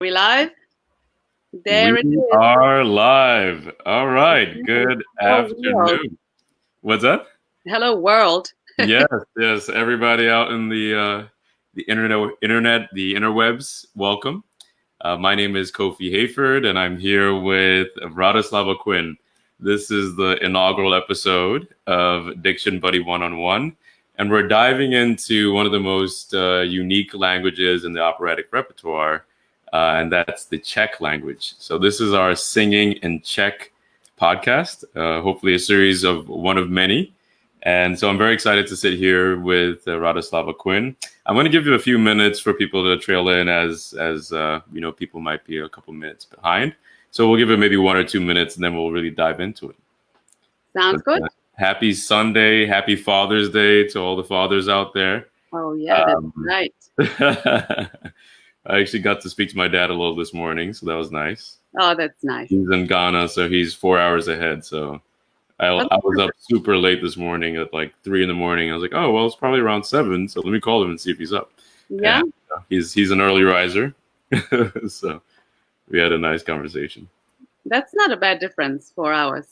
We live? We There it is. are live. All right. Okay. Good Hello, world. afternoon. What's up? Hello, world. Yes, yes. Everybody out in the internet, the interwebs. Welcome. My name is Kofi Hayford, and I'm here with Radoslava Quinn. This is the inaugural episode of Diction Buddy One-on-One, and we're diving into one of the most unique languages in the operatic repertoire, and that's the Czech language. So this is our Singing in Czech podcast, hopefully a series of one of many. And so I'm very excited to sit here with Radoslava Quinn. I'm going to give you a few minutes for people to trail in as people might be a couple minutes behind. So we'll give it maybe 1 or 2 minutes and then we'll really dive into it. Sounds good. Happy Sunday, happy Father's Day to all the fathers out there. Oh, yeah, that's right. I actually got to speak to my dad a little this morning, so that was nice. Oh, that's nice. He's in Ghana, so he's 4 hours ahead. So I was up super late this morning at like 3 a.m. I was like, oh, well, it's probably around 7. So let me call him and see if he's up. Yeah. And, he's an early riser. So we had a nice conversation. That's not a bad difference, 4 hours.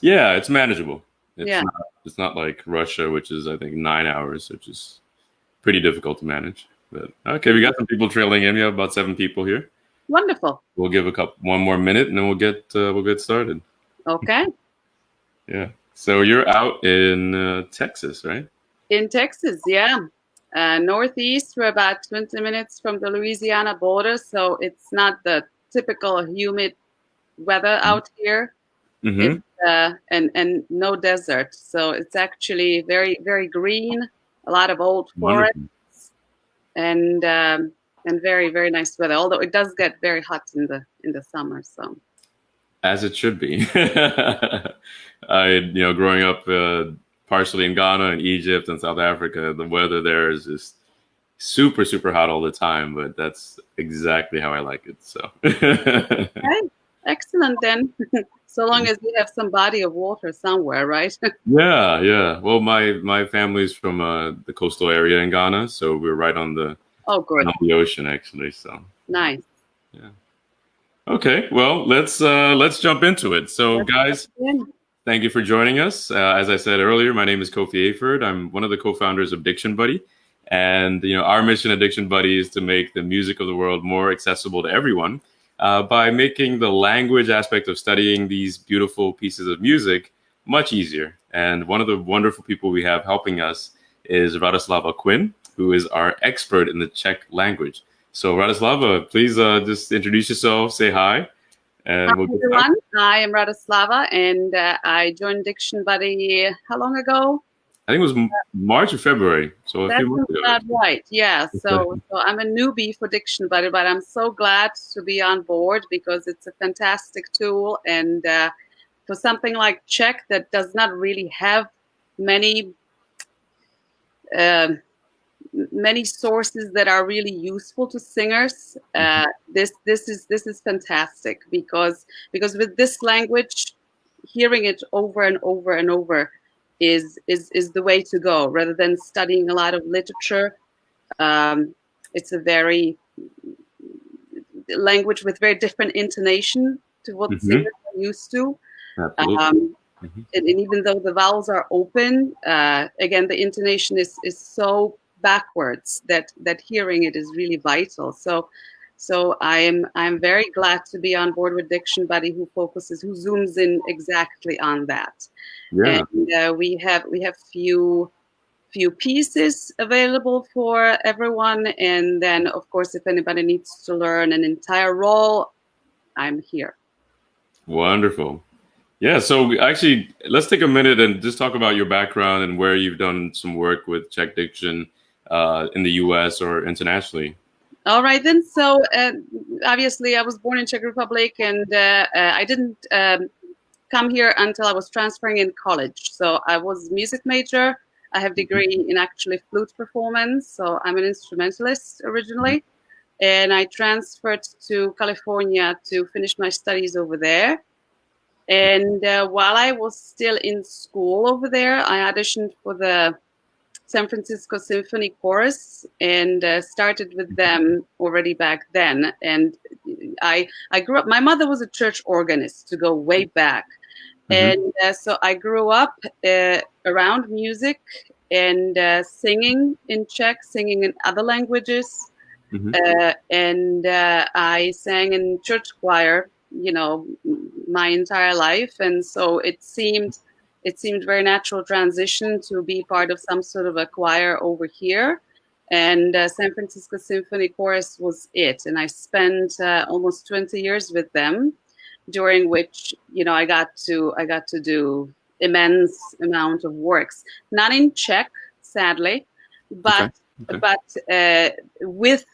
Yeah, it's manageable. Yeah. It's not like Russia, which is, I think, 9 hours, which is pretty difficult to manage. But okay, we got some people trailing in. We have about 7 people here. Wonderful. We'll give one more minute and then we'll get started. Okay. Yeah. So you're out in Texas, right? In Texas, yeah. Northeast, we're about 20 minutes from the Louisiana border, so it's not the typical humid weather out here. Mm-hmm. And no desert, so it's actually very, very green. A lot of old forests, and very, very nice weather. Although it does get very hot in the summer. So, as it should be. Growing up partially in Ghana and Egypt and South Africa, the weather there is just super, super hot all the time. But that's exactly how I like it. So, okay. Excellent then. So long as we have some body of water somewhere, right? Yeah. Well, my family's from the coastal area in Ghana, so we're right on the good. On the ocean actually. So nice. Yeah. Okay. Well, let's jump into it. So, guys, thank you for joining us. As I said earlier, my name is Kofi Hayford. I'm one of the co-founders of DictionBuddy, and our mission at DictionBuddy is to make the music of the world more accessible to everyone. By making the language aspect of studying these beautiful pieces of music much easier. And one of the wonderful people we have helping us is Radoslava Quinn, who is our expert in the Czech language. So Radoslava, please just introduce yourself, say hi. And hi, everyone. I am Radoslava, and I joined DictionBuddy how long ago? I think it was March or February, so a few months ago. That's right, yeah. So I'm a newbie for DictionBuddy, but I'm so glad to be on board because it's a fantastic tool. And for something like Czech that does not really have many sources that are really useful to singers, this is fantastic because with this language, hearing it over and over and over is the way to go rather than studying a lot of literature. It's a very language with very different intonation to what singers are used to. And even though the vowels are open, again, the intonation is so backwards that hearing it is really vital. So I'm very glad to be on board with DictionBuddy, who zooms in exactly on that. Yeah. And we have few pieces available for everyone, and then of course if anybody needs to learn an entire role, I'm here. Wonderful. Yeah, so actually, let's take a minute and just talk about your background and where you've done some work with Czech diction in the U.S. or internationally. All right, then. So obviously, I was born in Czech Republic, and I didn't come here until I was transferring in college. So I was a music major. I have a degree in actually flute performance. So I'm an instrumentalist originally. And I transferred to California to finish my studies over there. And while I was still in school over there, I auditioned for the San Francisco Symphony Chorus and started with them already back then. And I grew up, my mother was a church organist to go way back. And so I grew up around music and singing in Czech, singing in other languages. And I sang in church choir, my entire life. And so it seemed very natural transition to be part of some sort of a choir over here. And San Francisco Symphony Chorus was it. And I spent almost 20 years with them, during which, I got to do immense amount of works, not in Czech, sadly, but with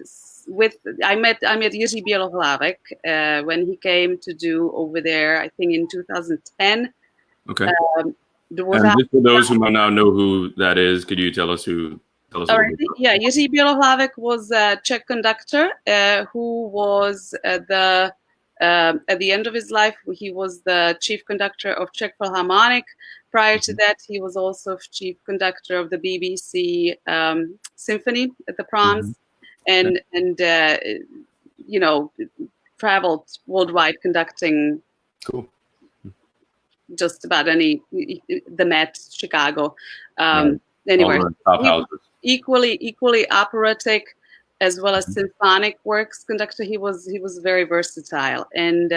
I met Jiří Bělohlavek when he came to do over there, I think in 2010. Okay. And just for those who might not know who that is, could you tell us who? Yeah, Jiří Bělohlavek was a Czech conductor who was at the end of his life. He was the chief conductor of Czech Philharmonic. Prior to that, he was also chief conductor of the BBC Symphony at the Proms, and traveled worldwide conducting. Cool. Just about the Met, Chicago, anywhere. Equally operatic as well as symphonic works conductor. He was very versatile, and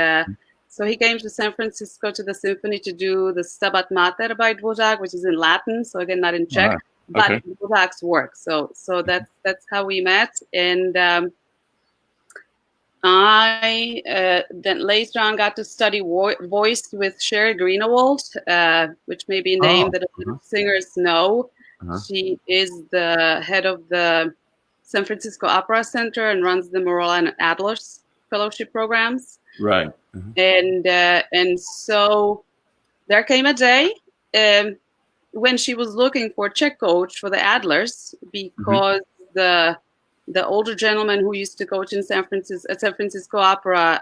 so he came to San Francisco to the symphony to do the Stabat Mater by Dvořák, which is in Latin, so again not in Czech, but Dvořák's work. So that's how we met, and I then later on got to study voice with Sherry Greenewald, which may be a name that a lot of singers know. She is the head of the San Francisco Opera Center and runs the Morel and Adler's fellowship programs. Right. And so there came a day when she was looking for a Czech coach for the Adlers, because the older gentleman who used to coach in San Francisco Opera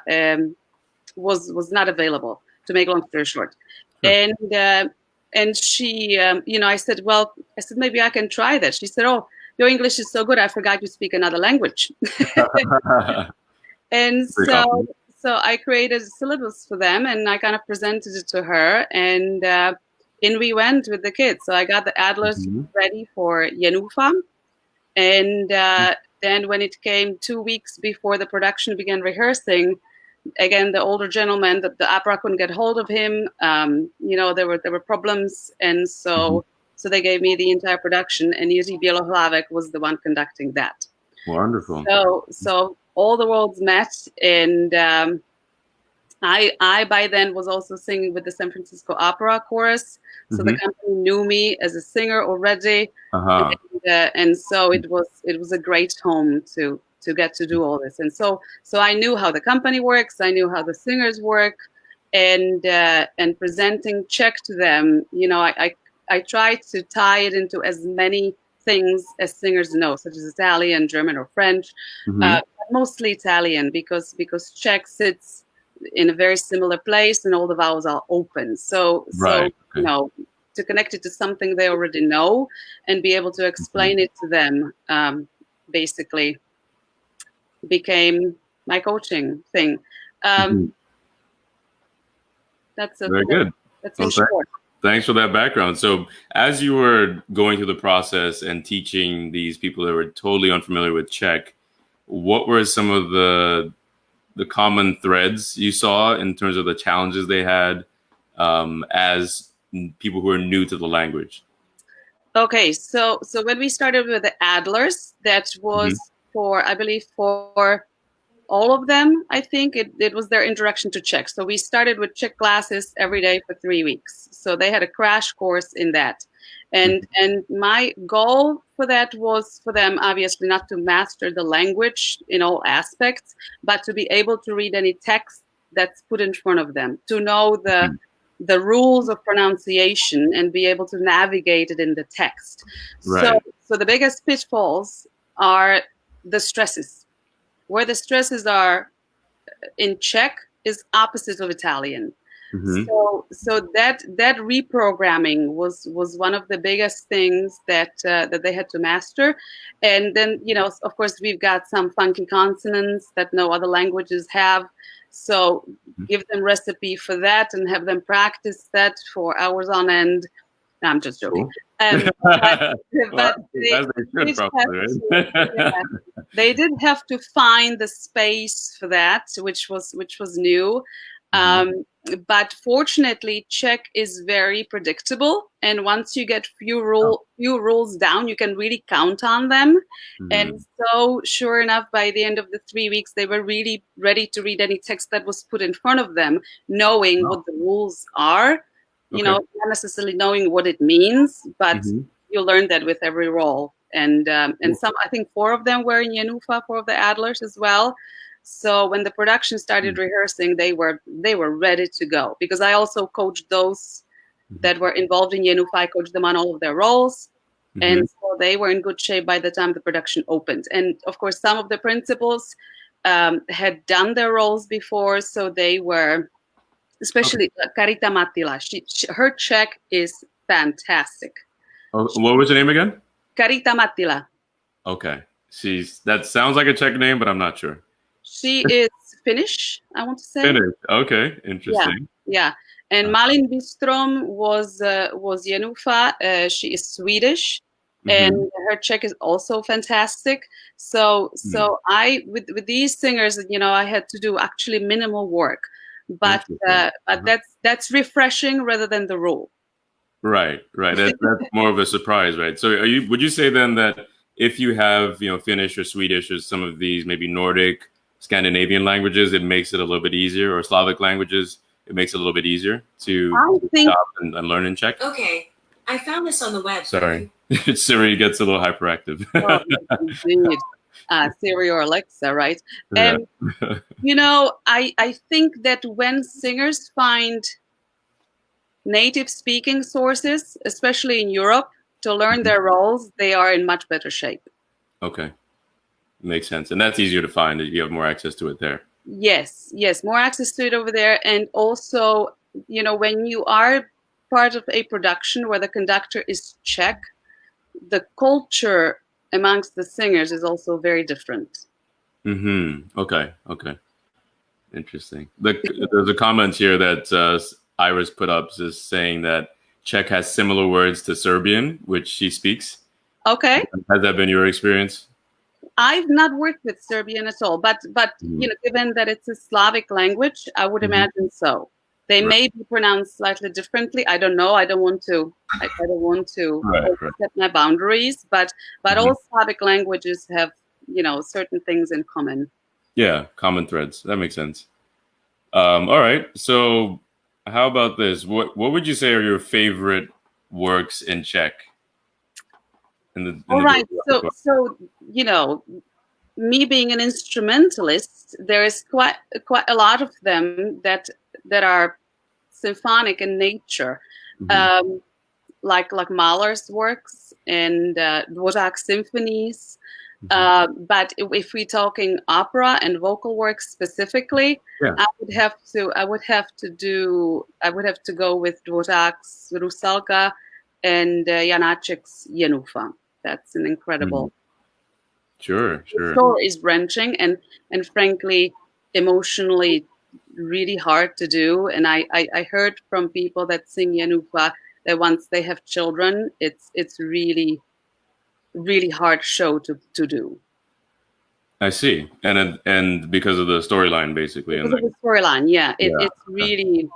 was not available, to make long story short. And she, I said, maybe I can try that. She said, "Oh, your English is so good, I forgot you speak another language." And so I created a syllabus for them, and I kind of presented it to her, and in we went with the kids. So I got the Adlers ready for Jenufa, and then when it came 2 weeks before the production began rehearsing, again, the older gentleman, the opera couldn't get hold of him. There were problems, and so they gave me the entire production, and Jiří Bělohlavek was the one conducting that. Wonderful. So all the worlds met, and I by then was also singing with the San Francisco Opera Chorus, so the company knew me as a singer already, and so it was a great home to get to do all this. And so I knew how the company works, I knew how the singers work, and presenting Czech to them, I tried to tie it into as many things as singers know, such as Italian, German, or French, mostly Italian, because Czech sits in a very similar place and all the vowels are open. So to connect it to something they already know and be able to explain it to them, basically became my coaching thing. That's very good. That's in short. Thanks for that background. So as you were going through the process and teaching these people that were totally unfamiliar with Czech, what were some of the common threads you saw in terms of the challenges they had as people who are new to the language? Okay, so when we started with the Adlers, that was for all of them, I think it was their introduction to Czech. So we started with Czech classes every day for 3 weeks. So they had a crash course in that. And my goal for that was for them, obviously, not to master the language in all aspects, but to be able to read any text that's put in front of them, to know the rules of pronunciation and be able to navigate it in the text. Right. So the biggest pitfalls are the stresses. Where the stresses are in Czech is opposite of Italian. So that reprogramming was one of the biggest things that they had to master. And then, of course, we've got some funky consonants that no other languages have. So give them recipe for that and have them practice that for hours on end. No, I'm just joking. But they did have to find the space for that, which was new. But fortunately, Czech is very predictable, and once you get few rules down, you can really count on them. And so, sure enough, by the end of the 3 weeks, they were really ready to read any text that was put in front of them, knowing what the rules are. Not necessarily knowing what it means, but you learn that with every role. And some, I think 4 of them were in Jenufa, 4 of the Adlers as well. So when the production started rehearsing, they were ready to go, because I also coached those that were involved in Jenufa. I coached them on all of their roles. And so they were in good shape by the time the production opened. And of course, some of the principals had done their roles before, so they were, especially Karita Matila. Her Czech is fantastic. Oh, what was her name again? Karita Matila. Okay. That sounds like a Czech name, but I'm not sure. She is Finnish, I want to say. Finnish. Okay, interesting. Yeah. And Malin Bistrom was Jenufa. She is Swedish, and her Czech is also fantastic. So I with these singers, I had to do actually minimal work, but that's refreshing rather than the rule. Right. That's more of a surprise, right? So would you say then that if you have Finnish or Swedish or some of these maybe Nordic, Scandinavian languages, it makes it a little bit easier, or Slavic languages, it makes it a little bit easier to stop and learn in Czech? Okay, I found this on the web. Sorry, Siri gets a little hyperactive. Indeed. Siri or Alexa, right? And I think that when singers find native speaking sources, especially in Europe, to learn their roles, they are in much better shape. Okay. Makes sense. And that's easier to find. You have more access to it there. Yes, more access to it over there. And also, when you are part of a production where the conductor is Czech, the culture amongst the singers is also very different. Okay. Interesting. There's a comment here that Iris put up, just saying that Czech has similar words to Serbian, which she speaks. Okay. Has that been your experience? I've not worked with Serbian at all, but given that it's a Slavic language, I would imagine so. They may be pronounced slightly differently. I don't know. I don't want to set my boundaries, but all Slavic languages have certain things in common. Yeah, common threads. That makes sense. All right. So, how about this? What would you say are your favorite works in Czech? All right. So me being an instrumentalist, there is quite a lot of them that are symphonic in nature, like Mahler's works and Dvořák symphonies. But if we're talking opera and vocal works specifically, I would have to go with Dvořák's Rusalka and Janáček's Jenufa. That's an incredible. Sure. The score is wrenching and frankly emotionally really hard to do. And I heard from people that sing Jenufa that once they have children, it's really, really hard show to do. I see, and because of the storyline, basically. Because of the storyline, it's really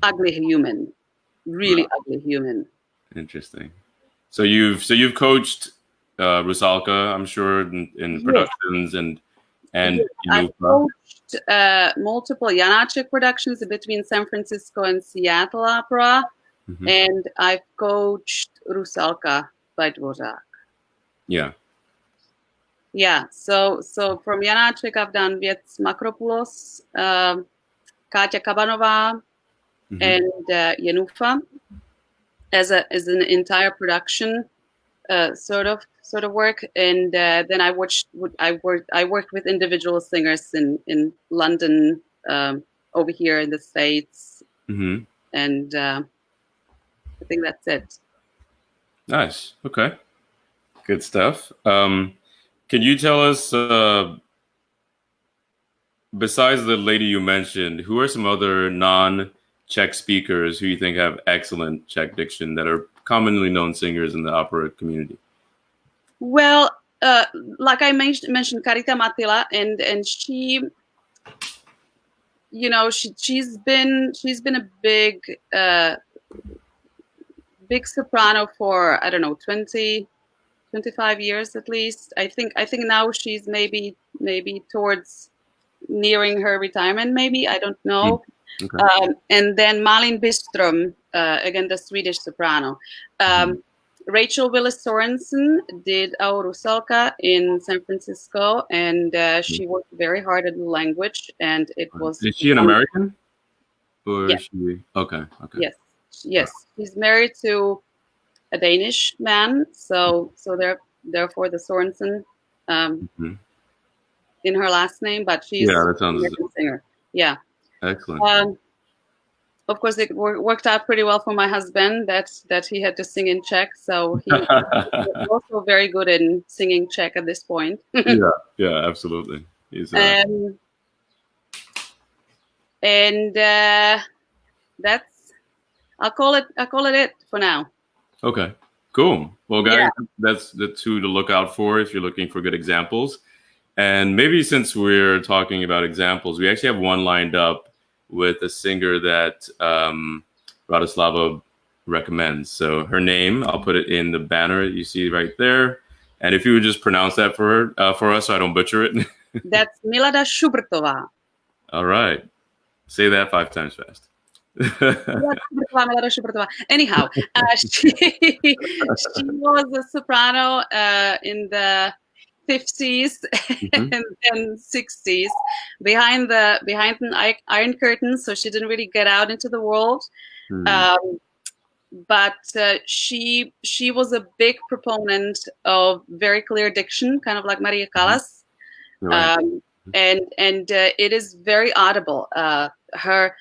ugly human, really ugly human. Interesting. So you've coached Rusalka, I'm sure, in productions and I've coached multiple Janáček productions between San Francisco and Seattle Opera, and I've coached Rusalka by Dvořák. Yeah. So from Janáček, I've done Věc Makropoulos, Káťa Kabanová, and Jenufa as an entire production sort of work. And then I worked with individual singers in London, over here in the States. Mm-hmm. And I think that's it. Nice. Okay. Good stuff. Can you tell us, besides the lady you mentioned, who are some other non-Czech speakers who you think have excellent Czech diction that are commonly known singers in the opera community? Well, like I mentioned Karita Matila, and she, you know, she's been a big soprano for, I don't know, 25 years at least. I think now she's maybe towards nearing her retirement, maybe, I don't know. Okay. And then Malin Bistrom, again, the Swedish soprano. Rachel Willis Sorensen did Our Rusalka in San Francisco, and she worked very hard at the language, and it was... Is she an American? Or Yes. is she... Okay. Yes. She's married to a Danish man, so therefore the Sorensen in her last name, but she's that sounds... an American singer. Yeah. Excellent. Of course, it worked out pretty well for my husband that he had to sing in Czech, so he was also very good in singing Czech at this point. Yeah, absolutely. He's and that's... I'll call it for now. Okay, cool. Well, guys, that's the two to look out for if you're looking for good examples. And maybe since we're talking about examples, we actually have one lined up with a singer that Radoslava recommends. So her name, I'll put it in the banner you see right there. And if you would just pronounce that for her, for us, so I don't butcher it. That's Milada Shubertova. All right. Say that 5 times fast. Anyhow, she was a soprano in the 50s and 60s behind the Iron Curtain, so she didn't really get out into the world. But she was a big proponent of very clear diction, kind of like Maria Callas. And it is very audible. Her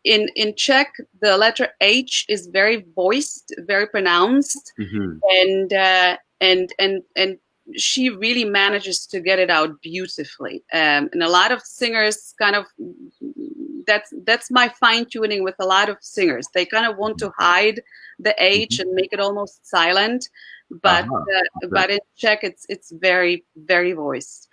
in Czech, the letter H is very voiced, very pronounced, and she really manages to get it out beautifully. And a lot of singers kind of, that's my fine tuning with a lot of singers. They kind of want to hide the H and make it almost silent. But in Czech, it's very, very voiced.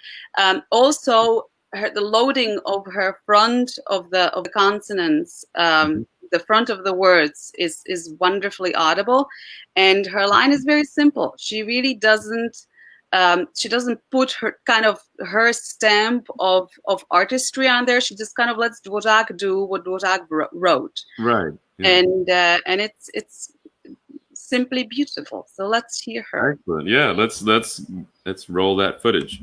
Also, the loading of her front of the consonants, the front of the words is wonderfully audible, and her line is very simple. She really doesn't. She doesn't put her stamp of artistry on there. She just kind of lets Dvořák do what Dvořák wrote. Right. Yeah. And it's simply beautiful. So let's hear her. Excellent. Yeah, let's roll that footage.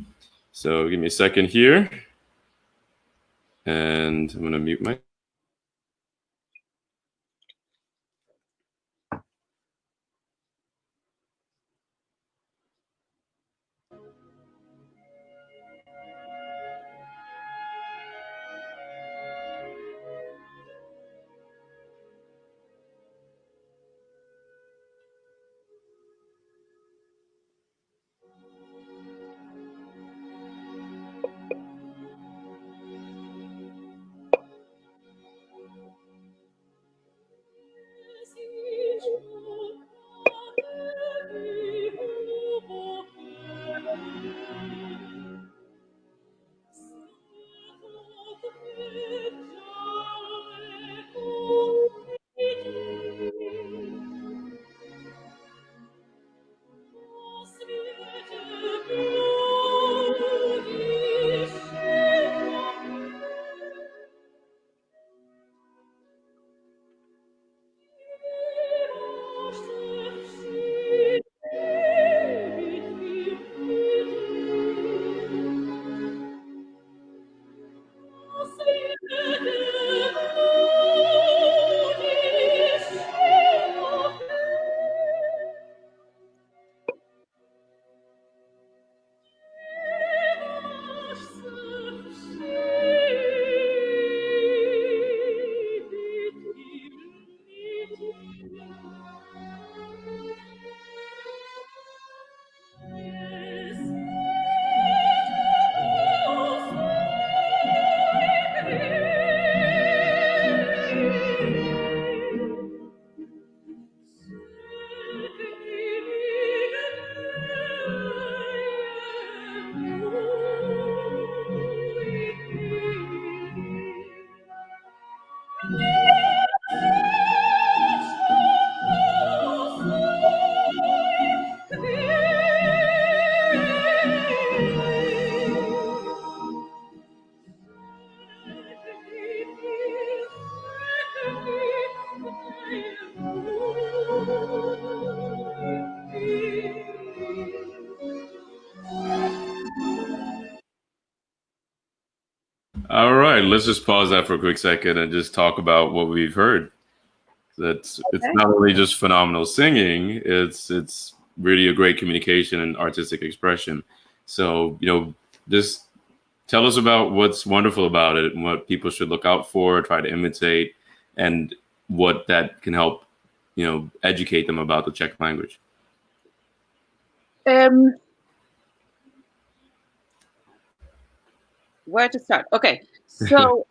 So give me a second here. And I'm going to mute my... right, let's just pause that for a quick second and just talk about what we've heard. It's not only just phenomenal singing, it's really a great communication and artistic expression. So, just tell us about what's wonderful about it and what people should look out for, try to imitate, and what that can help, educate them about the Czech language. Where to start? Okay, so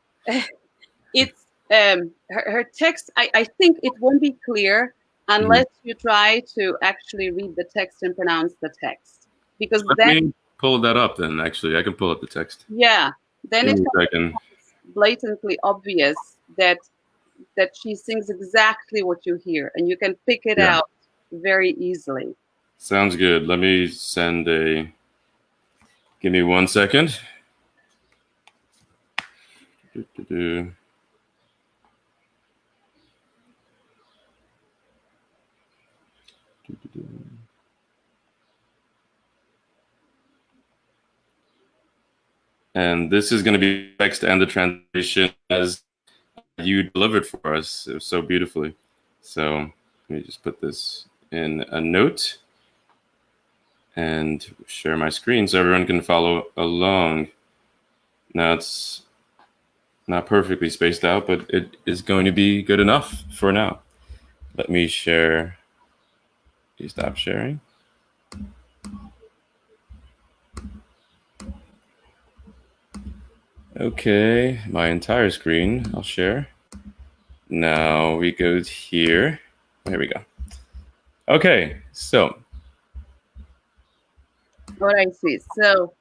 it's her text. I think it won't be clear unless you try to actually read the text and pronounce the text, because Let me pull that up. Then actually, I can pull up the text. Yeah, then it's blatantly obvious that she sings exactly what you hear, and you can pick it out very easily. Sounds good. Let me send a. Give me 1 second. And this is going to be text and the translation as you delivered for us so beautifully. So let me just put this in a note and share my screen so everyone can follow along. Now it's not perfectly spaced out, but it is going to be good enough for now. Let me share. Please stop sharing. Okay, my entire screen I'll share. Now we go here. There we go. Okay, so. What I see. So,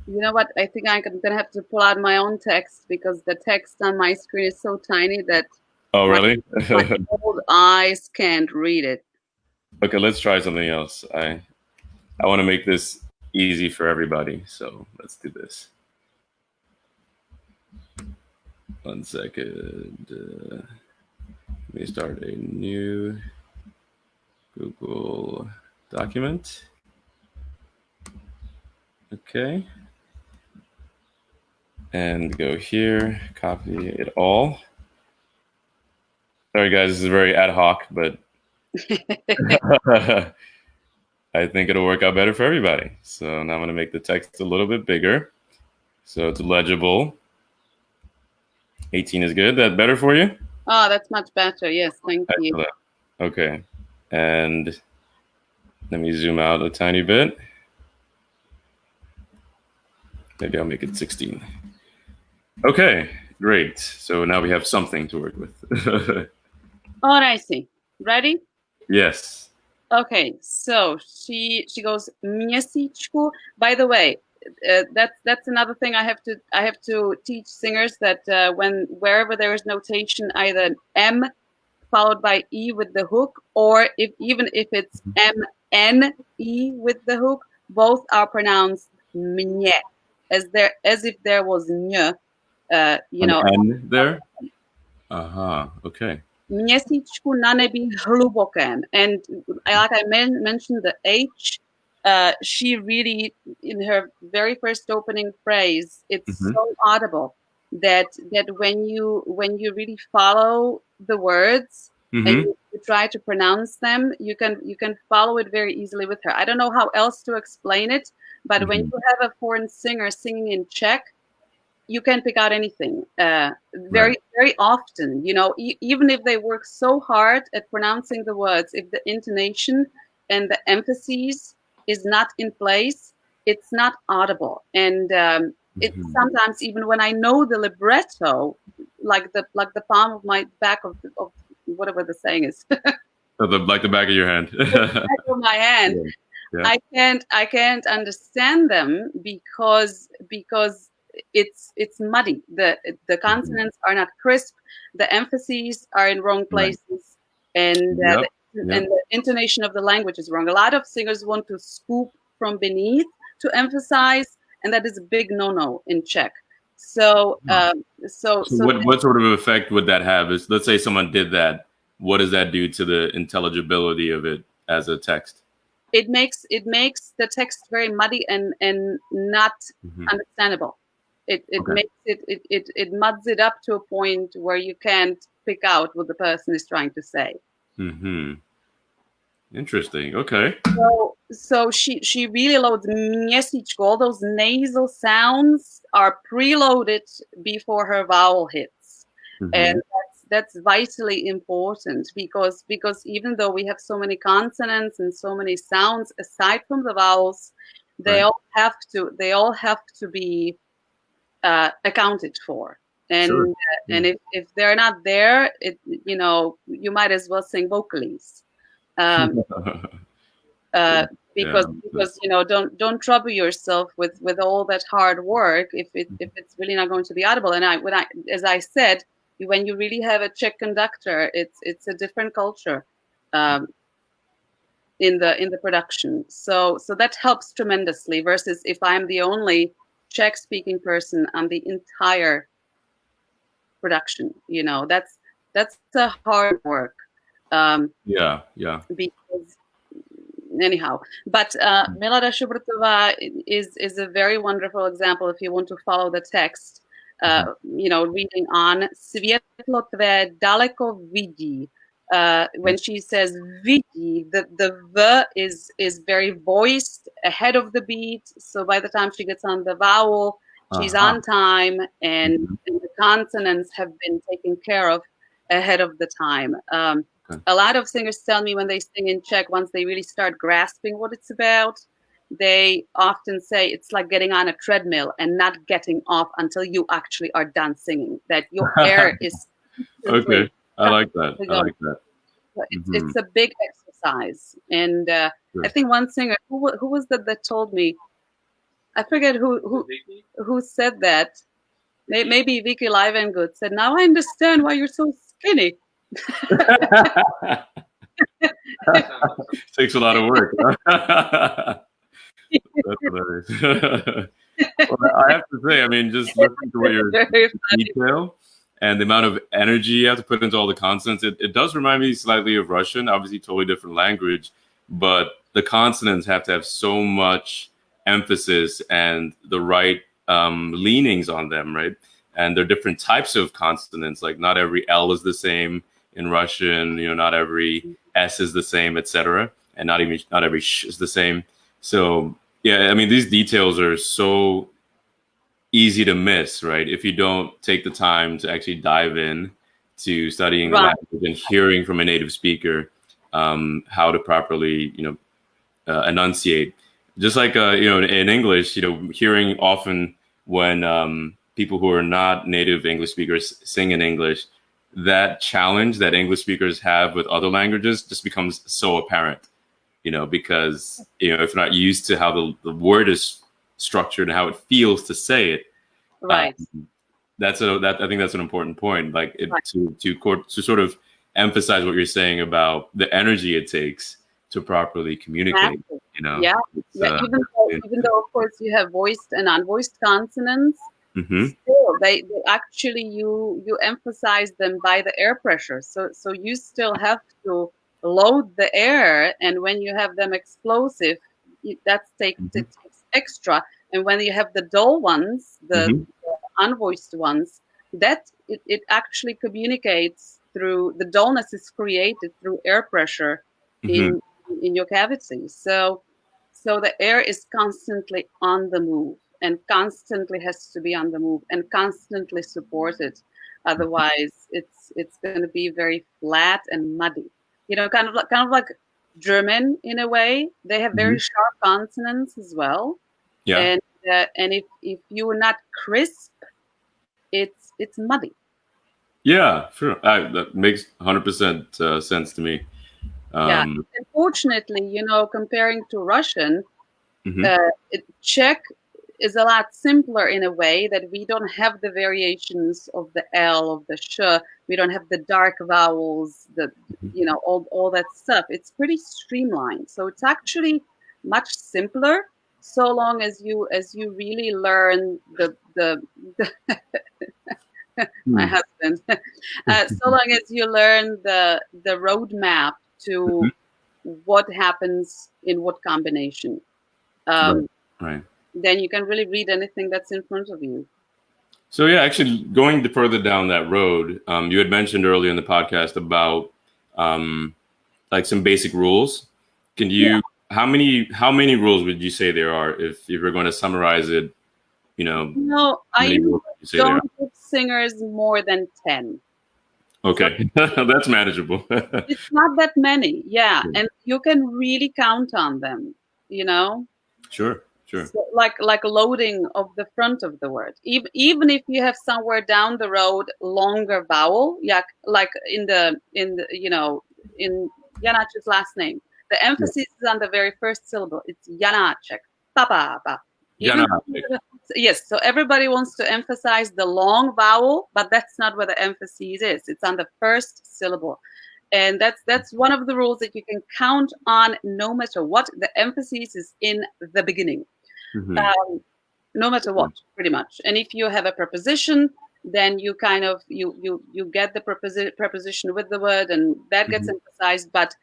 you know what? I think I'm going to have to pull out my own text because the text on my screen is so tiny that really? my old eyes can't read it. Okay, let's try something else. I want to make this easy for everybody, so let's do this. 1 second. Let me start a new Google document. Okay. And go here, copy it all. Sorry, guys, this is very ad hoc, but I think it'll work out better for everybody. So now I'm going to make the text a little bit bigger so it's legible. 18 is good. That better for you? Oh, that's much better. Yes, thank you. Okay. And let me zoom out a tiny bit. Maybe I'll make it 16. Okay, great. So now we have something to work with. Oh, I see. Ready? Yes. Okay, so she goes měsíčku. By the way, that's another thing I have to teach singers that wherever there is notation, either M followed by E with the hook, or even if it's M-N-E with the hook, both are pronounced mnie, as if there was ñ, N there? Okay. Měsíčku na nebi hlubokém. And like I mentioned, the H, she really, in her very first opening phrase, it's so audible that when you really follow the words and you try to pronounce them, you can follow it very easily with her. I don't know how else to explain it, but when you have a foreign singer singing in Czech, you can pick out anything very often, even if they work so hard at pronouncing the words, if the intonation and the emphasis is not in place, it's not audible. And it's sometimes, even when I know the libretto, like the palm of my back of whatever the saying is. So like the back of your hand. The back of my hand. Yeah. I can't understand them because it's muddy. The consonants are not crisp. The emphases are in wrong places, and the intonation of the language is wrong. A lot of singers want to scoop from beneath to emphasize, and that is a big no-no in Czech. So what sort of effect would that have? Let's say someone did that. What does that do to the intelligibility of it as a text? It makes the text very muddy and not understandable. It makes it muds it up to a point where you can't pick out what the person is trying to say. Interesting. Okay. So she really loads mjesečko. All those nasal sounds are preloaded before her vowel hits, and that's vitally important because even though we have so many consonants and so many sounds aside from the vowels, they all have to be accounted for. And if they're not there, you might as well sing vocalies. Because don't trouble yourself with all that hard work if it's really not going to be audible. And as I said, when you really have a Czech conductor, it's a different culture in the production. So that helps tremendously. Versus if I'm the only Czech speaking person on the entire production, that's a hard work. Because anyhow, but Milada Šubrtová is a very wonderful example if you want to follow the text. Reading on Světlo tvé daleko vidí. When she says vidí, the v is very voiced ahead of the beat. So by the time she gets on the vowel, she's on time, and the consonants have been taken care of ahead of the time. A lot of singers tell me when they sing in Czech, once they really start grasping what it's about, they often say it's like getting on a treadmill and not getting off until you actually are done singing. That your air is okay. I like that. It's a big exercise, and I think one singer who was that told me, I forget who said that. Maybe Vicky Livengood said, "Now I understand why you're so skinny." Takes a lot of work. That's hilarious. Well, I have to say, I mean, just listening to what your detail and the amount of energy you have to put into all the consonants, it does remind me slightly of Russian. Obviously, totally different language, but the consonants have to have so much emphasis and the right leanings on them, right? And there are different types of consonants. Like not every L is the same in Russian. Not every S is the same, etc. And not every sh is the same. So yeah, I mean, these details are so easy to miss, right? If you don't take the time to actually dive in to studying the language and hearing from a native speaker how to properly, enunciate. Just like in English, hearing often when people who are not native English speakers sing in English, that challenge that English speakers have with other languages just becomes so apparent, because if you're not used to how the word is structured and how it feels to say it, right? I think that's an important point. Like to sort of emphasize what you're saying about the energy it takes to properly communicate. Even though of course you have voiced and unvoiced consonants, still they actually you emphasize them by the air pressure. So you still have to load the air, and when you have them explosive, it takes extra. And when you have the dull ones, the unvoiced ones, that it actually communicates through the dullness is created through air pressure in your cavity. So the air is constantly on the move and constantly has to be on the move and constantly supported. Otherwise, it's going to be very flat and muddy. Kind of like German in a way. They have very sharp consonants as well. Yeah. And if you're not crisp, it's muddy. Yeah, sure. That makes 100% sense to me. Unfortunately, comparing to Russian, Czech is a lot simpler in a way that we don't have the variations of the L, of the sh. We don't have the dark vowels, all that stuff. It's pretty streamlined. So it's actually much simpler, so long as you really learn the my husband. So long as you learn the roadmap to what happens in what combination. Right. Then you can really read anything that's in front of you. So yeah, actually going further down that road, you had mentioned earlier in the podcast about like some basic rules. Can you how many rules would you say there are if you were going to summarize it? No, how I many rules would you say there are? don't give singers more than 10. Okay, so, that's manageable. It's not that many, yeah, and you can really count on them, Sure. So like loading of the front of the word. Even if you have somewhere down the road longer vowel, yeah, like in in Janacek's last name, the emphasis is on the very first syllable. It's Janacek, papa. Even yes, so everybody wants to emphasize the long vowel, but that's not where the emphasis is. It's on the first syllable. And that's one of the rules that you can count on no matter what. The emphasis is in the beginning. No matter what, pretty much. And if you have a preposition, then you kind of you get the preposition with the word, and that gets emphasized. But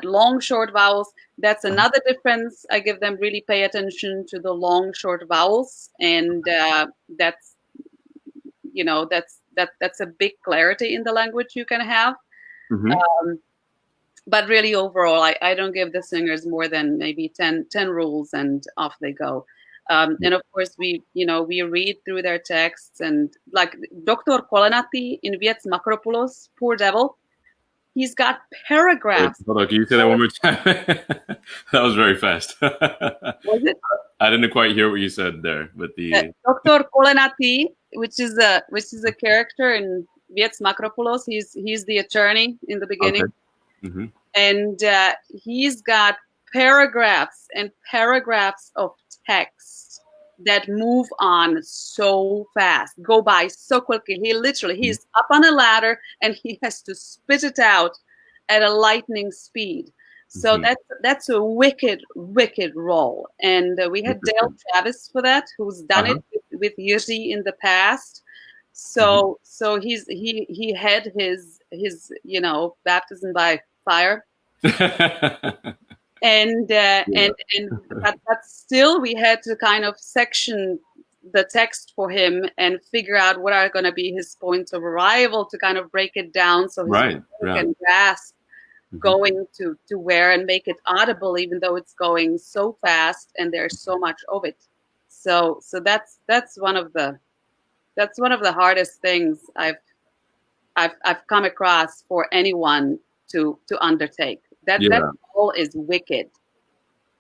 long short vowels, that's another difference. I give them really pay attention to the long short vowels, and that's that's a big clarity in the language you can have. But really overall, I don't give the singers more than maybe 10 rules, and off they go. And of course, we read through their texts, and like Dr. Kolenati in Viets Makropoulos, poor devil, he's got paragraphs. Hold on, can you say that one more time? That was very fast. Was it? I didn't quite hear what you said there, but the Dr. Kolenati, which is a character in Viets Makropoulos, he's the attorney in the beginning. Okay. And he's got paragraphs and paragraphs of text that move on so fast, go by so quickly. He's up on a ladder and he has to spit it out at a lightning speed. So that's a wicked role. And we had Dale Travis for that, who's done it with Yuri in the past. So he had his baptism by fire. And but still we had to kind of section the text for him and figure out what are going to be his points of arrival to kind of break it down so he can grasp going to where and make it audible, even though it's going so fast and there's so much of it. So that's one of the hardest things I've come across for anyone to undertake. That role is wicked.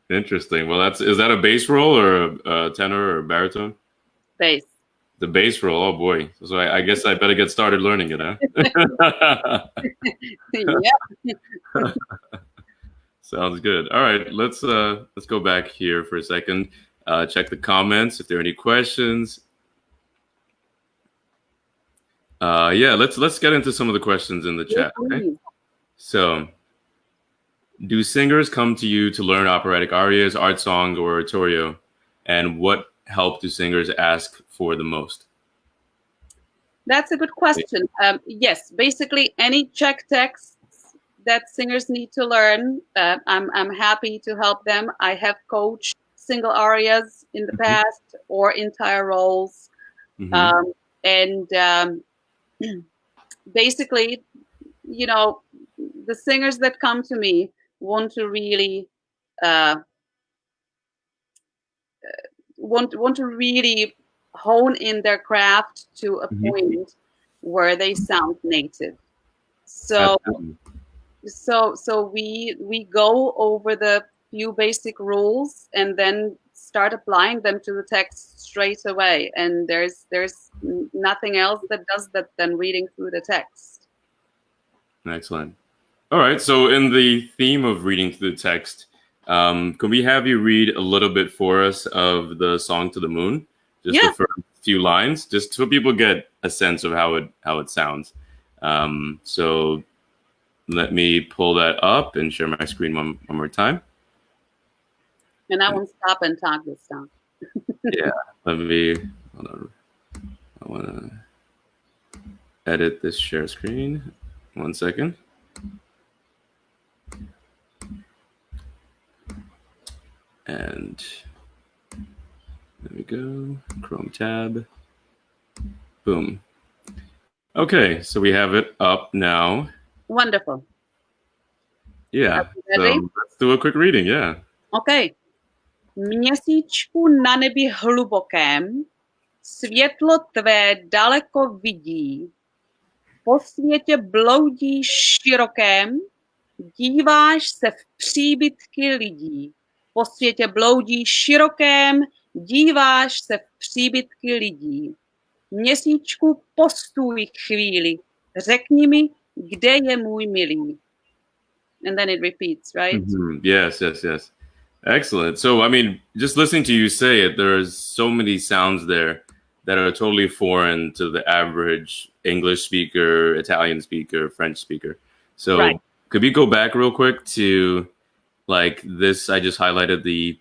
Interesting. Well, is that a bass role or a tenor or baritone? Bass. The bass role. Oh boy. So I guess I better get started learning it, huh? Yeah. Sounds good. All right, let's go back here for a second. Check the comments if there are any questions. Let's get into some of the questions in the chat. Okay? So, do singers come to you to learn operatic arias, art songs, or oratorio? And what help do singers ask for the most? That's a good question. Yes, basically any Czech texts that singers need to learn, I'm happy to help them. I have coached single arias in the past or entire roles. Basically, the singers that come to me want to really want to really hone in their craft to a point where they sound native. So we go over the few basic rules and then start applying them to the text straight away. And there's nothing else that does that than reading through the text. Excellent. All right. So in the theme of reading through the text, can we have you read a little bit for us of the Song to the Moon? Just the first few lines, just so people get a sense of how it sounds. So let me pull that up and share my screen one more time. And I won't stop and talk this time. Yeah, hold on. I want to edit this share screen. 1 second. And there we go. Chrome tab. Boom. Okay, so we have it up now. Wonderful. Yeah, so let's do a quick reading, yeah. Okay. Měsíčku na nebi hlubokém, světlo tvé daleko vidí. Po světě bloudíš širokém, díváš se v příbytky lidí. Po světě bloudíš širokém, díváš se v příbytky lidí. Měsíčku, postůj chvíli, řekni mi, kde je můj milý. And then it repeats, right? Mm-hmm. Yes. Excellent. So, I mean, just listening to you say it, there's so many sounds there that are totally foreign to the average English speaker, Italian speaker, French speaker. So right. Could we go back real quick to like this? I just highlighted the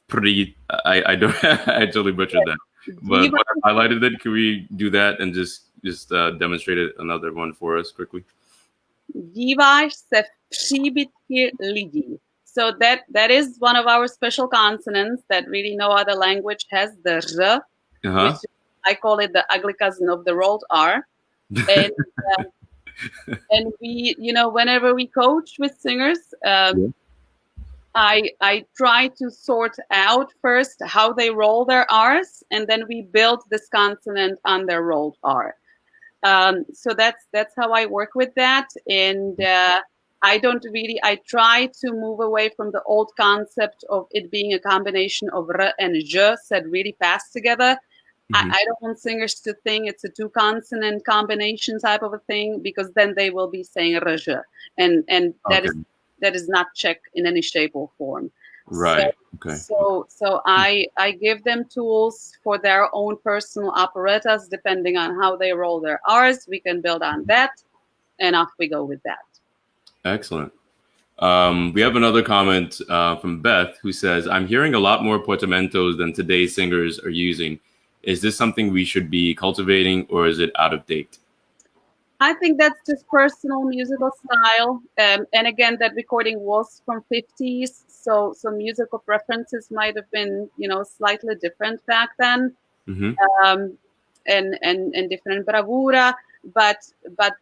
pretty, I don't, I totally butchered that. But when I highlighted it, can we do that and just demonstrate it, another one for us quickly? Díváš se v příbytky lidí. So that is one of our special consonants that really no other language has, the r, which I call it the ugly cousin of the rolled R. And, and we, whenever we coach with singers, I try to sort out first how they roll their R's, and then we build this consonant on their rolled R. So that's how I work with that. And I try to move away from the old concept of it being a combination of r and j said really fast together. Mm-hmm. I don't want singers to think it's a two consonant combination type of a thing, because then they will be saying r, and that is not Czech in any shape or form. Right. So I give them tools for their own personal operettas, depending on how they roll their R's. We can build on that, and off we go with that. Excellent. We have another comment from Beth, who says, I'm hearing a lot more portamentos than today's singers are using. Is this something we should be cultivating, or is it out of date? I think that's just personal musical style. And again, that recording was from 50s. So musical preferences might have been, slightly different back then. Mm-hmm. And different bravura. But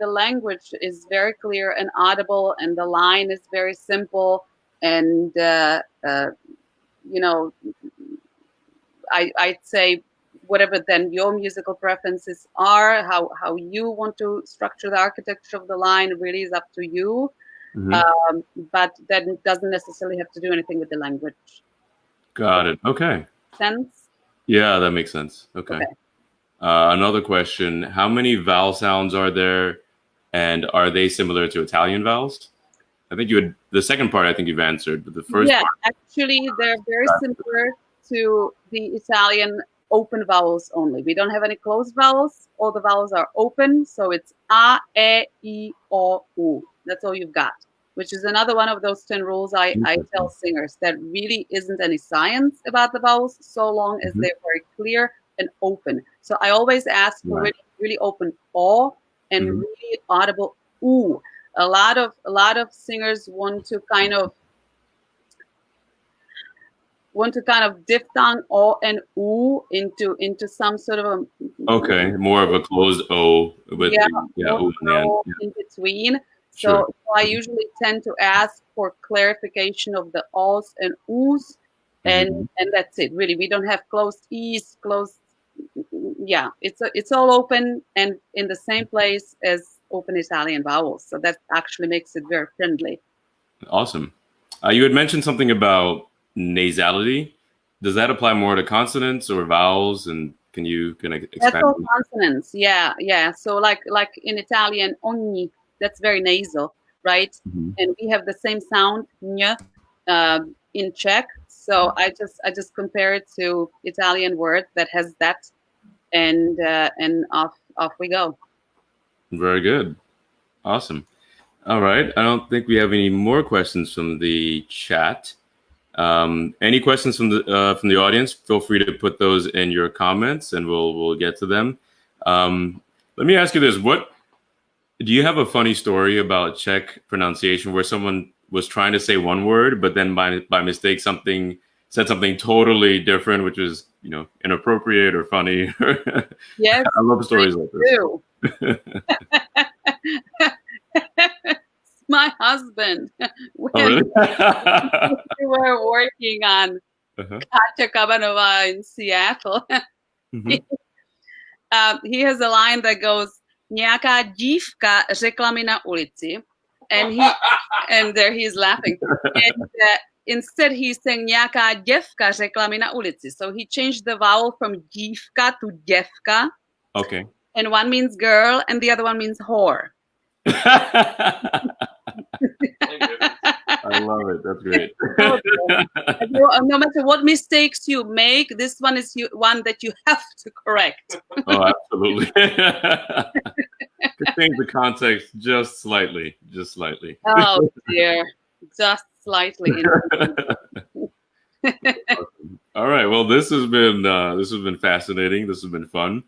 the language is very clear and audible, and the line is very simple. And, I'd say whatever then your musical preferences are, how you want to structure the architecture of the line really is up to you. Mm-hmm. But that doesn't necessarily have to do anything with the language. Got it. Okay. Sense? Yeah, that makes sense. Okay. Another question. How many vowel sounds are there, and are they similar to Italian vowels? I think the second part I think you've answered, but the first part. Actually, they're very similar to the Italian open vowels only. We don't have any closed vowels. All the vowels are open. So it's A, E, I, O, U. That's all you've got, which is another one of those 10 rules I tell singers. That really isn't any science about the vowels, so long as they're very clear and open. So I always ask for really, really open O and really audible U. A lot of singers want to kind of diphthong O and U into some sort of a more of a closed O with O in between. So I usually tend to ask for clarification of the O's and U's, and that's it. Really, we don't have closed E's, closed. Yeah, it's all open and in the same place as open Italian vowels. So that actually makes it very friendly. Awesome. You had mentioned something about nasality. Does that apply more to consonants or vowels? And can you expand? That's all consonants. Yeah. So like in Italian, ogni, that's very nasal, right? Mm-hmm. And we have the same sound ñ in Czech. So I just compare it to Italian word that has that, and off we go. Very good. Awesome. All right. I don't think we have any more questions from the chat. Any questions from the audience? Feel free to put those in your comments, and we'll get to them. Let me ask you this: do you have a funny story about Czech pronunciation where someone was trying to say one word, but then by mistake something said something totally different, which is, inappropriate or funny. Yes, I love stories like this. My husband, when Oh, really? we were working on Katja Kabanova in Seattle, he has a line that goes, "Nějaká dívka řekla mi na ulici," and there he's laughing. And instead he's saying "Nějaká děvka řekla mi na ulici." So he changed the vowel from dívka to děvka. Okay. And one means girl, and the other one means whore. I love it. That's great. No matter what mistakes you make, this one is one that you have to correct. Oh, absolutely. Change the context just slightly. Oh dear, just slightly. All right. Well, this has been fascinating. This has been fun.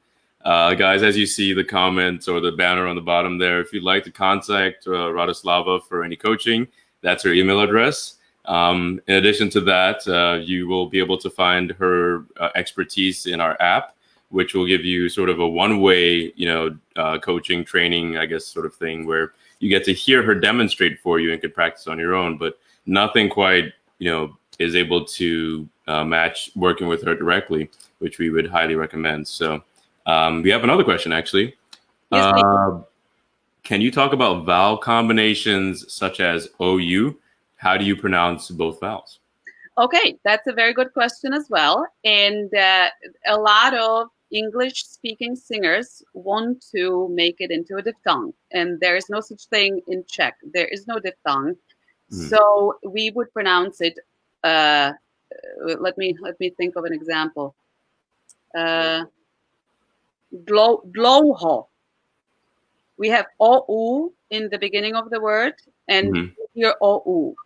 Guys, as you see the comments or the banner on the bottom there, if you'd like to contact Radoslava for any coaching, that's her email address. In addition to that, you will be able to find her expertise in our app, which will give you sort of a one-way, coaching, training, I guess, sort of thing, where you get to hear her demonstrate for you and can practice on your own. But nothing quite, is able to match working with her directly, which we would highly recommend. So we have another question, actually. Yes, can you talk about vowel combinations such as OU? How do you pronounce both vowels? Okay, that's a very good question as well. And a lot of English-speaking singers want to make it into a diphthong. And there is no such thing in Czech. There is no diphthong. So we would pronounce it, let me think of an example. Dlouho. We have OU in the beginning of the word, and here OU.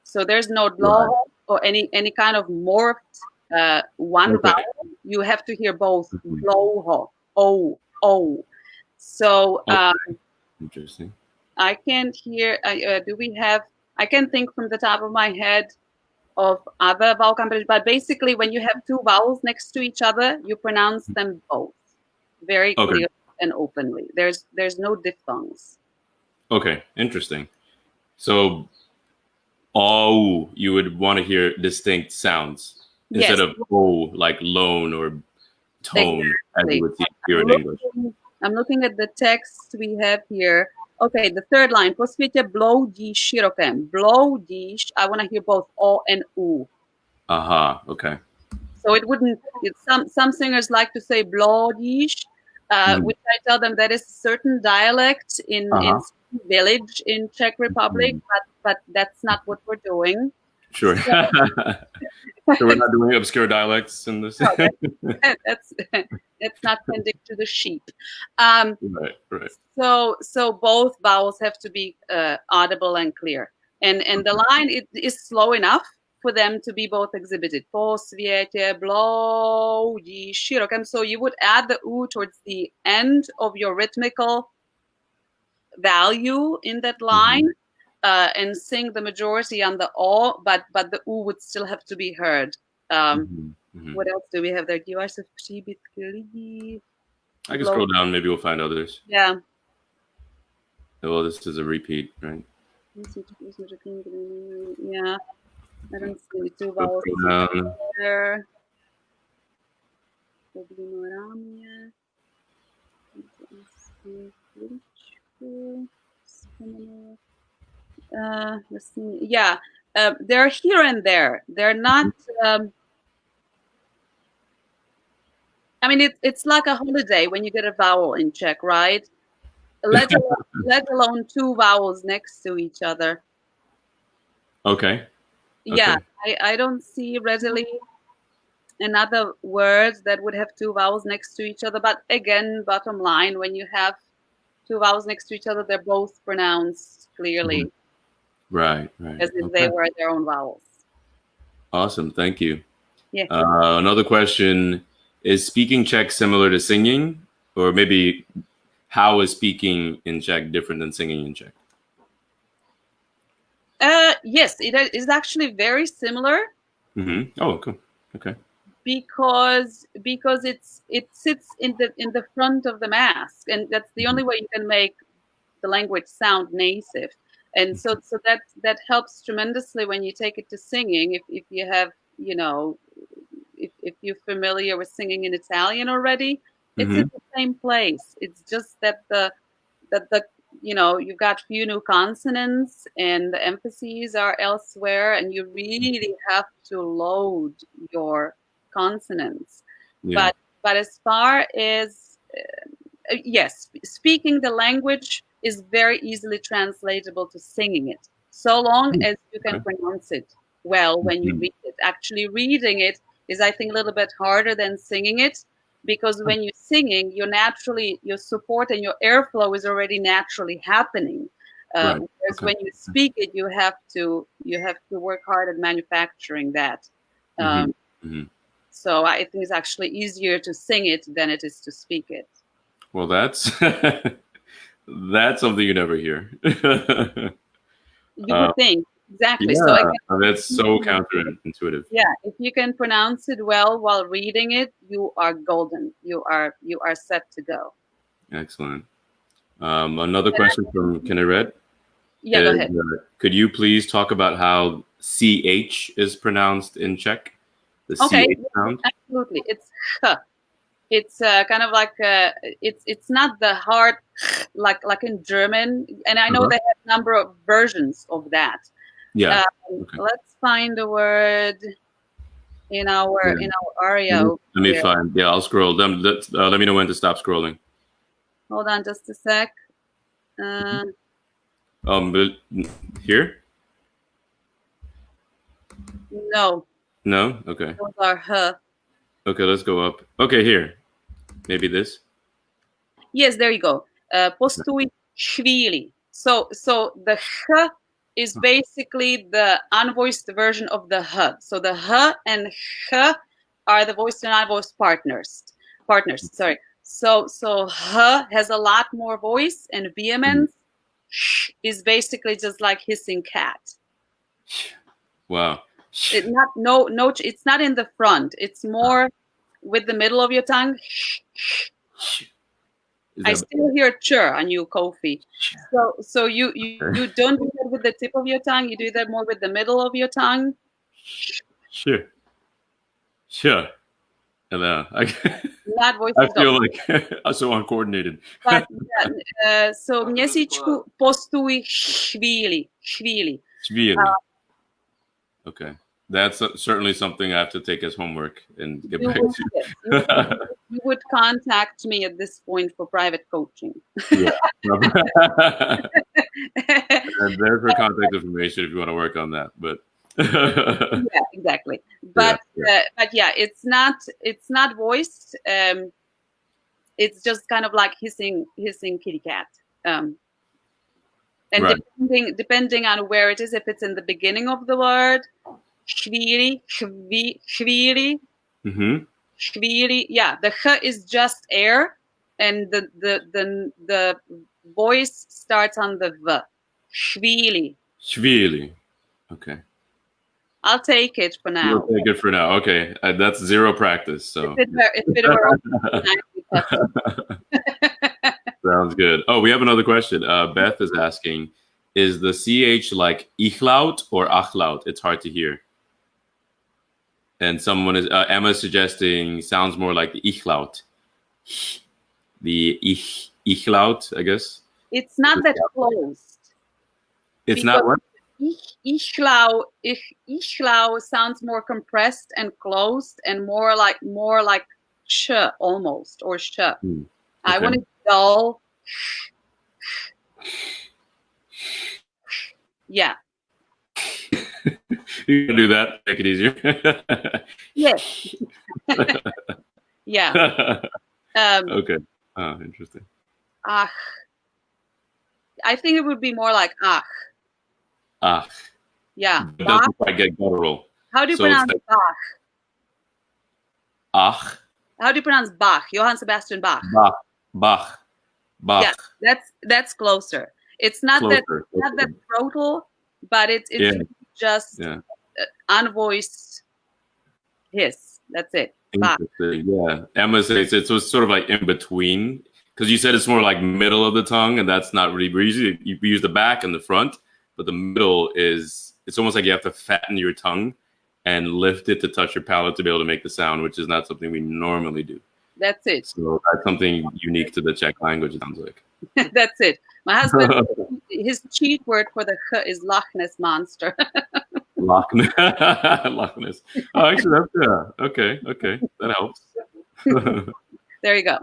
So there's no dlouho or any kind of morphed one vowel. You have to hear both dlouho, O. So interesting. I can't hear. I can think from the top of my head of other vowel combinations, but basically, when you have two vowels next to each other, you pronounce them both very clearly and openly. There's no diphthongs. Okay, interesting. So, you would want to hear distinct sounds instead of like lone or tone, as you would see here in English. I'm looking at the text we have here. Okay, the third line. Po světě bloudí širokém. Bloudíš. I want to hear both O and U. Okay. So it wouldn't. Some singers like to say bloudíš, which I tell them that is a certain dialect in village in Czech Republic, but that's not what we're doing. Sure. So we're not doing obscure dialects in this. No, that's not tending to the sheep. Right. So both vowels have to be audible and clear, and the line is slow enough for them to be both exhibited. Po světě bloudí širokém. So you would add the U towards the end of your rhythmical value in that line. And sing the majority on the O, but the U would still have to be heard. What else do we have there? Díváš se v příbytky lidí. I can scroll down. Maybe we'll find others. Yeah. Well, this is a repeat, right? Yeah. I don't see any two vowels there. Let's see. Yeah, they're here and there. They're not. I mean, it's like a holiday when you get a vowel in Czech, right? Let alone two vowels next to each other. Okay. Yeah, I don't see readily another word that would have two vowels next to each other. But again, bottom line, when you have two vowels next to each other, they're both pronounced clearly. Right. As if they were their own vowels. Awesome. Thank you. Yeah. Another question, is speaking Czech similar to singing? Or maybe how is speaking in Czech different than singing in Czech? Yes, it is actually very similar. Oh, cool. Okay. Because it sits in the front of the mask, and that's the only way you can make the language sound native. And so that helps tremendously when you take it to singing. If you have, you know, if you're familiar with singing in Italian already, it's in the same place. It's just that the you know, you've got few new consonants and the emphases are elsewhere, and you really have to load your consonants. Yeah. But as far as yes, speaking the language is very easily translatable to singing it, so long as you can pronounce it well when you read it. Actually, reading it is, I think, a little bit harder than singing it, because when you're singing, your support and your airflow is already naturally happening. Whereas when you speak it, you have to work hard at manufacturing that. So I think it's actually easier to sing it than it is to speak it. Well, that's that's something you never hear. You would think. Exactly. Yeah, So again, that's so counterintuitive. Yeah, if you can pronounce it well while reading it, you are golden. You are set to go. Excellent. Another question from Kinnared. Yeah, go ahead. Could you please talk about how CH is pronounced in Czech? The CH sound? Absolutely. It's h. It's kind of like it's not the hard like in German, and I know they have a number of versions of that. Yeah. Let's find a word in our oratorio. Let me find. Yeah, I'll scroll. Let me know when to stop scrolling. Hold on, just a sec. Here? No. No. Okay. Those are h. Okay, let's go up. Okay, here. Maybe this. Yes, there you go. Postuj chvíli. So the h is basically the unvoiced version of the h. So the h and h are the voiced and unvoiced partners. Sorry. So h has a lot more voice and vehemence. Sh is basically just like hissing cat. Wow. It's not in the front. It's more with the middle of your tongue. I still hear ch on you, Kofi. So you don't do that with the tip of your tongue. You do that more with the middle of your tongue. Sure. Hello. That voice I feel like I'm so uncoordinated. But so měsíčku postuj chvíli. Okay. That's certainly something I have to take as homework and get back to. You would contact me at this point for private coaching. Yeah. And there's her contact information if you want to work on that. But yeah, exactly. But yeah, it's not voiced. It's just kind of like hissing kitty cat. And depending on where it is, if it's in the beginning of the word, chvíli. Yeah, the ch is just air, and the voice starts on the v. Chvíli. Okay. I'll take it for now. You'll take it for now. Okay, that's zero practice. So if it were sounds good. Oh, we have another question. Beth is asking, is the CH like ichlaut or achlaut? It's hard to hear. And someone is Emma's suggesting sounds more like the ichlaut. The ichlaut, I guess. It's not that closed. It's not what? Ichlau sounds more compressed and closed and more like sh almost, or sh. Okay. I want it dull. Yeah. You can do that. Make it easier. Yes. Yeah. Okay. Oh, interesting. Ach. I think it would be more like ach. Ach. Yeah. It doesn't quite get guttural. How do you pronounce Bach? Ach. How do you pronounce Bach? Johann Sebastian Bach. Bach. Yeah, that's closer. It's not closer. Not that throatal, but it's just unvoiced hiss. That's it. Interesting. Yeah. Emma says it's sort of like in between, because you said it's more like middle of the tongue, and that's not really easy. You use the back and the front, but the middle is, it's almost like you have to fatten your tongue and lift it to touch your palate to be able to make the sound, which is not something we normally do. That's it. So that's something unique to the Czech language, it sounds like. That's it. My husband, his cheat word for the ch is Loch Ness Monster. Loch Ness. Loch Ness. Oh, actually, that's, okay. That helps. There you go.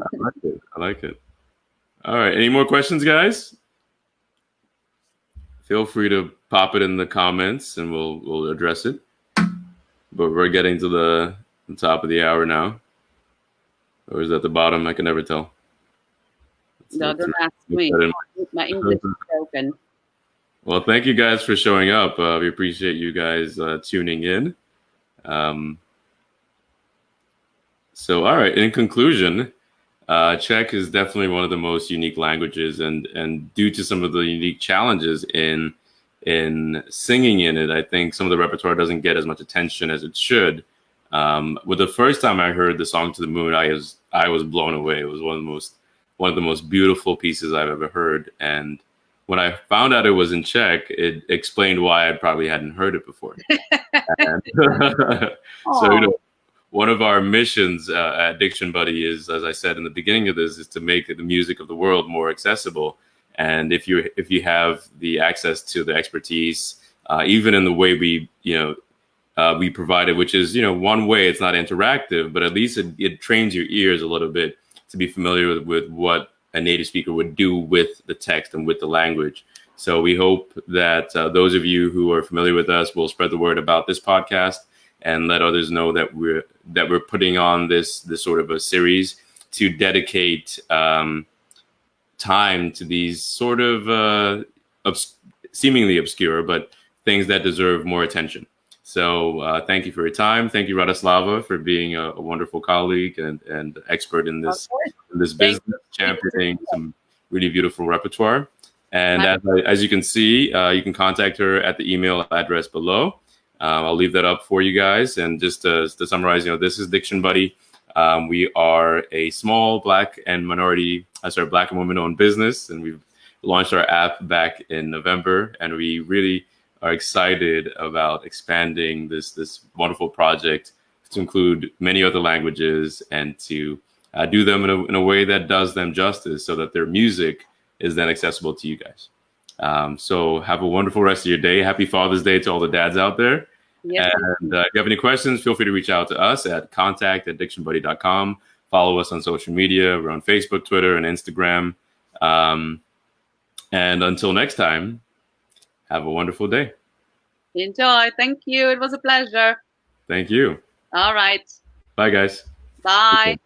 I like it. All right. Any more questions, guys? Feel free to pop it in the comments and we'll address it. But we're getting to the top of the hour now. Or is it at the bottom? I can never tell. No, don't ask me. My English is broken. Well, thank you guys for showing up. We appreciate you guys tuning in. So, all right. In conclusion, Czech is definitely one of the most unique languages, and due to some of the unique challenges in singing in it, I think some of the repertoire doesn't get as much attention as it should. With the first time I heard the song "To the Moon," I was blown away. It was one of the most beautiful pieces I've ever heard, and when I found out it was in Czech, it explained why I probably hadn't heard it before. And, so, one of our missions at DictionBuddy is, as I said in the beginning of this, is to make the music of the world more accessible. And if you have the access to the expertise, even in the way we provide it, which is one way it's not interactive, but at least it trains your ears a little bit to be familiar with what a native speaker would do with the text and with the language. So we hope that those of you who are familiar with us will spread the word about this podcast and let others know that we're putting on this sort of a series to dedicate time to these sort of seemingly obscure, but things that deserve more attention. So thank you for your time. Thank you, Radoslava, for being a wonderful colleague and expert in this business, championing some really beautiful repertoire. And as you can see, you can contact her at the email address below. I'll leave that up for you guys. And just to summarize, this is DictionBuddy. We are a small Black and women-owned business, and we've launched our app back in November, and we really are excited about expanding this wonderful project to include many other languages and to do them in a way that does them justice, so that their music is then accessible to you guys. So have a wonderful rest of your day. Happy Father's Day to all the dads out there. Yes, and if you have any questions, feel free to reach out to us at contact@dictionbuddy.com. Follow us on social media. We're on Facebook, Twitter, and Instagram. And until next time, have a wonderful day. Enjoy. Thank you. It was a pleasure. Thank you. All right. Bye, guys. Bye.